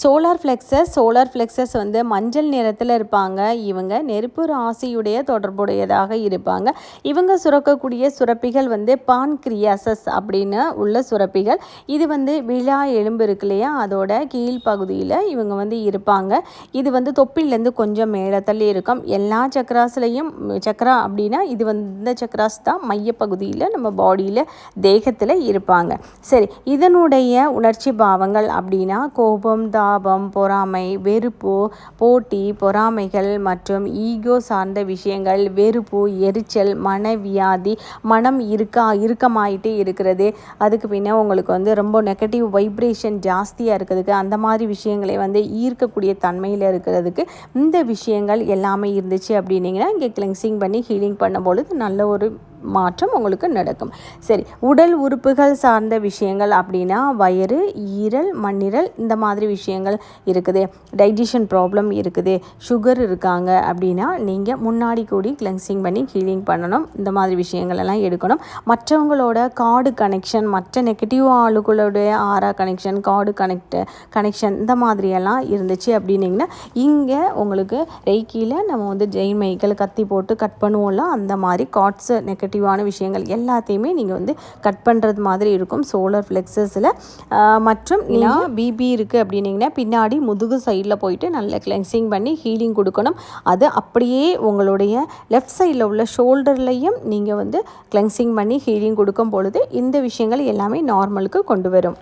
Solar plexus வந்து மஞ்சள் நிறத்தில் இருப்பாங்க. இவங்க நெருப்பு ராசியுடைய தொடர்புடையதாக இருப்பாங்க. இவங்க சுரக்கக்கூடிய சுரப்பிகள் வந்து பான்கிரியாசஸ் அப்படின்னு உள்ள சுரப்பிகள். இது வந்து விழா எலும்பு இருக்கு இல்லையா, அதோட கீழ்ப்பகுதியில் இவங்க வந்து இருப்பாங்க. இது வந்து தொப்பிலேருந்து கொஞ்சம் மேலே தள்ளி இருக்கும். எல்லா சக்கராஸ்லையும் சக்கரா அப்படின்னா இது வந்து இந்த சக்கராஸ் தான் மையப்பகுதியில் நம்ம பாடியில் தேகத்தில் இருப்பாங்க. சரி, இதனுடைய உணர்ச்சி பாவங்கள் அப்படின்னா கோபம், தாபம், பொறாமை, வெறுப்பு, போட்டி, பொறாமைகள் மற்றும் ஈகோ சார்ந்த விஷயங்கள், வெறுப்பு, எரிச்சல், மனவியாதி, மனம் இறுக்கமாயிட்டே இருக்கிறது, அதுக்கு பின்ன உங்களுக்கு வந்து ரொம்ப நெகட்டிவ் வைப்ரேஷன் ஜாஸ்தியாக இருக்கிறதுக்கு, அந்த மாதிரி விஷயங்களை வந்து ஈர்க்கக்கூடிய தன்மையில் இருக்கிறதுக்கு இந்த விஷயங்கள் எல்லாமே இருந்துச்சு அப்படின்னீங்கன்னா இங்கே கிளென்சிங் பண்ணி ஹீலிங் பண்ணும்பொழுது நல்ல ஒரு மாற்றம் உங்களுக்கு நடக்கும். சரி, உடல் உறுப்புகள் சார்ந்த விஷயங்கள் அப்படின்னா வயிறு, ஈரல், மண்ணீரல் இந்த மாதிரி விஷயங்கள் இருக்குது. டைஜஷன் ப்ராப்ளம் இருக்குது, சுகர் இருக்காங்க அப்படின்னா நீங்கள் முன்னாடி கூடி கிளென்சிங் பண்ணி ஹீலிங் பண்ணணும். இந்த மாதிரி விஷயங்கள் எல்லாம் எடுக்கணும். மற்றவங்களோட கார்டு கனெக்ஷன், மற்ற நெகட்டிவ் ஆளுகளுடைய ஆரா கனெக்ஷன், கார்டு கனெக்ஷன் இந்த மாதிரியெல்லாம் இருந்துச்சு அப்படின்னிங்கன்னா இங்கே உங்களுக்கு ரெய்க்கியில் நம்ம வந்து ஜெயின் மைகள் கத்தி போட்டு கட் பண்ணுவோம்ல, அந்த மாதிரி கார்ட்ஸ் நெகட்டிவான விஷயங்கள் எல்லாத்தையுமே நீங்கள் வந்து கட் பண்ணுறது மாதிரி இருக்கும் சோலார் ஃப்ளெக்ஸஸில். மற்றும் பிபி இருக்குது அப்படின்னிங்கன்னா பின்னாடி முதுகு சைடில் போயிட்டு நல்ல கிளென்சிங் பண்ணி ஹீலிங் கொடுக்கணும். அது அப்படியே உங்களுடைய லெஃப்ட் சைடில் உள்ள ஷோல்டர்லையும் நீங்கள் வந்து கிளென்சிங் பண்ணி ஹீலிங் கொடுக்கும் பொழுது இந்த விஷயங்கள் எல்லாமே நார்மலுக்கு கொண்டு வரும்.